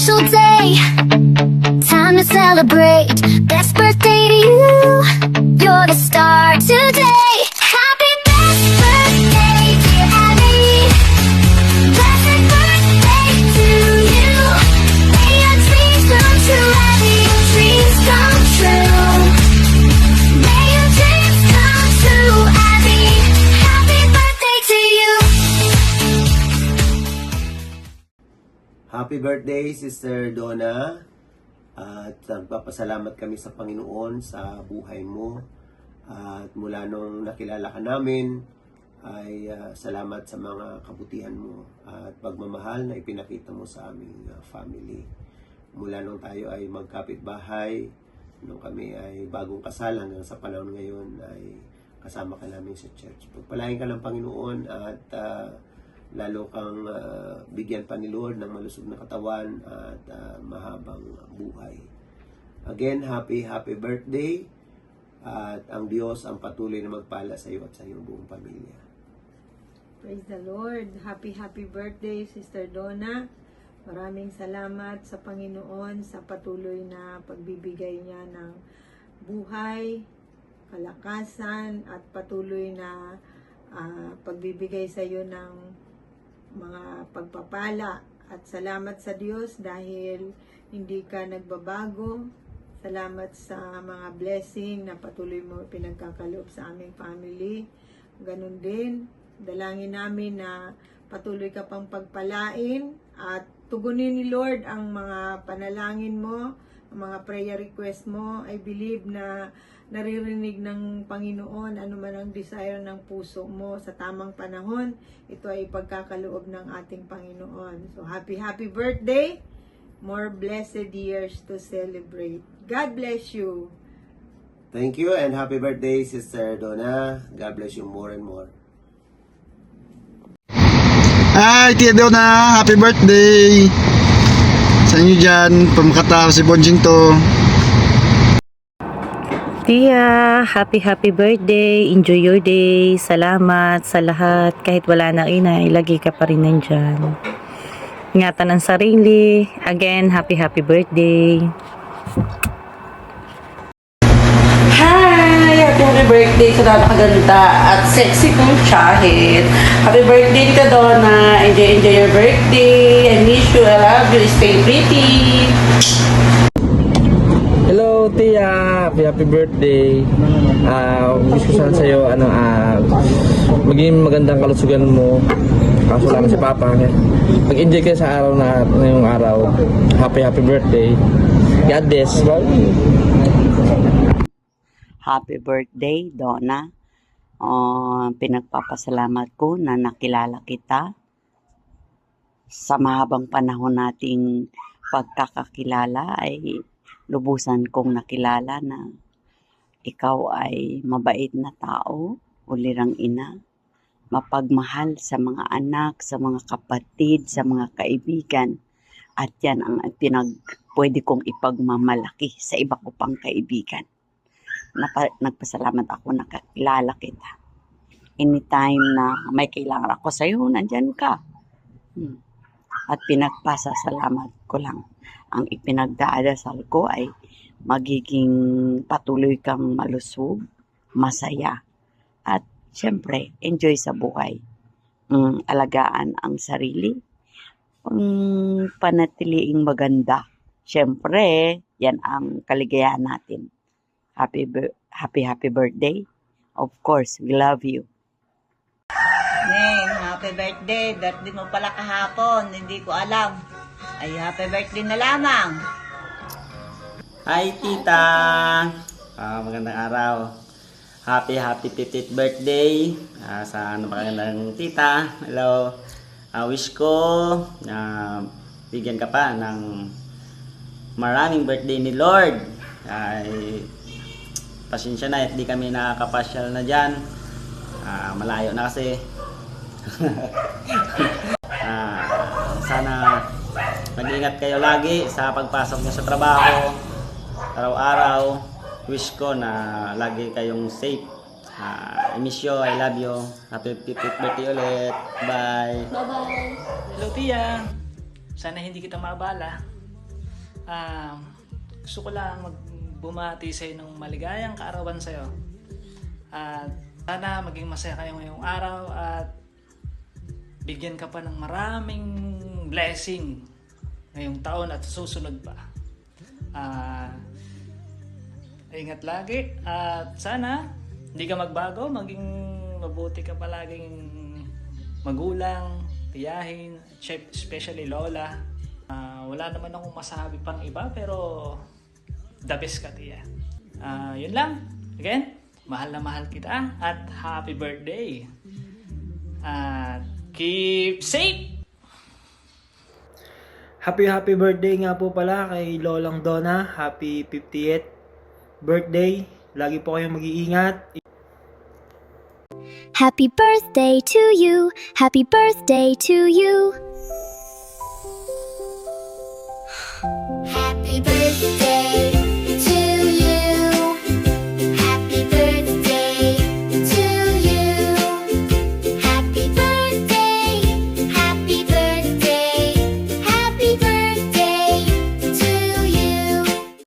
special day. Time to celebrate. Best birthday to you. You're the star today. Happy best birthday, dear Abby. Blessed birthday to you. May your dreams come true, Abby. Your dreams come true. May your dreams come true, Abby. Happy birthday to you. Happy birthday, Sister Donna. At nagpapasalamat kami sa Panginoon sa buhay mo. At mula nung nakilala ka namin, ay salamat sa mga kabutihan mo at pagmamahal na ipinakita mo sa aming family. Mula nung tayo ay magkapit-bahay, nung kami ay bagong kasal hanggang sa panahon ngayon ay kasama ka namin sa church. Pagpalain ka ng Panginoon at lalo kang bigyan pa ni Lord ng malusog na katawan at mahabang buhay. Again, happy birthday at ang Diyos ang patuloy na magpala sa iyo at sa iyong buong pamilya. Praise the Lord. Happy birthday, Sister Donna. Maraming salamat sa Panginoon sa patuloy na pagbibigay niya ng buhay, kalakasan at patuloy na pagbibigay sa iyo ng mga pagpapala. At salamat sa Diyos dahil hindi ka nagbabago. Salamat sa mga blessing na patuloy mo pinagkakaloob sa aming family. Ganun din, dalangin namin na patuloy ka pang pagpalain at tugunin ni Lord ang mga panalangin mo, ang mga prayer request mo. I believe na naririnig ng Panginoon ano man ang desire ng puso mo sa tamang panahon. Ito ay pagkakaloob ng ating Panginoon. So happy birthday! More blessed years to celebrate. God bless you! Thank you and happy birthday, Sister Donna. God bless you more and more. Hi, Tia Donna, happy birthday sa inyo dyan, pamakata si Bonjing to. Tia, happy birthday. Enjoy your day. Salamat sa lahat. Kahit wala na ina, ilagay ka pa rin nandyan. Ingatan ang sarili. Again, happy birthday. Hi! Happy birthday sa napakaganda at sexy kong Shahid. Happy birthday to Donna. Enjoy your birthday. I miss you. I love you. Stay pretty. Hello Tia, happy birthday. Wish ko sana sa'yo maging magandang kalusugan mo. Kaso lang si Papa. Mag-enjoy kayo sa araw na ngayong araw. Happy birthday. God bless. Happy birthday, Donna. Pinagpapasalamat ko na nakilala kita sa mahabang panahon nating pagkakakilala ay lubusan kong nakilala na ikaw ay mabait na tao, ulirang ina, mapagmahal sa mga anak, sa mga kapatid, sa mga kaibigan. At yan ang pwede kong ipagmamalaki sa iba ko pang kaibigan. Nagpasalamat ako nakakilala kita. Anytime na may kailangan ako sa iyo, nandyan ka. At pinagpasalamat ko lang. Ang ipinagdadasal ko ay magiging patuloy kang malusog, masaya, at syempre, enjoy sa buhay. Alagaan ang sarili, panatiliing maganda. Syempre, yan ang kaligayahan natin. Happy birthday. Of course, we love you. Neng, happy birthday. Birthday mo pala kahapon. Hindi ko alam. Ay, happy birthday na lamang. Hi, Tita. Magandang araw. Happy 50th birthday. Sa magandang Tita. Hello. Wish ko bigyan ka pa ng maraming birthday ni Lord. Pasensya na, hindi kami nakakapasyal na dyan. Malayo na kasi. Sana mag-ingat kayo lagi sa pagpasok nyo sa trabaho. Araw-araw, wish ko na lagi kayong safe. I miss you, I love you. Happy 50th birthday ulit. Bye. Bye-bye. Hello, Tia. Sana hindi kita maabala. Gusto ko lang bumati sa'yo ng maligayang kaarawan sa'yo. At sana maging masaya kayo ngayong araw at bigyan ka pa ng maraming blessing ngayong taon at susunod pa. Ingat lagi at sana hindi ka magbago, maging mabuti ka palaging magulang, tiyahin, especially lola. Wala naman akong masabi pang iba pero the best ka, tiya. Yun lang. Again, mahal na mahal kita at happy birthday. At keep safe! Happy birthday nga po pala kay Lolang Donna. Happy 50th birthday. Lagi po kayong mag-iingat. Happy birthday to you. Happy birthday to you. Happy birthday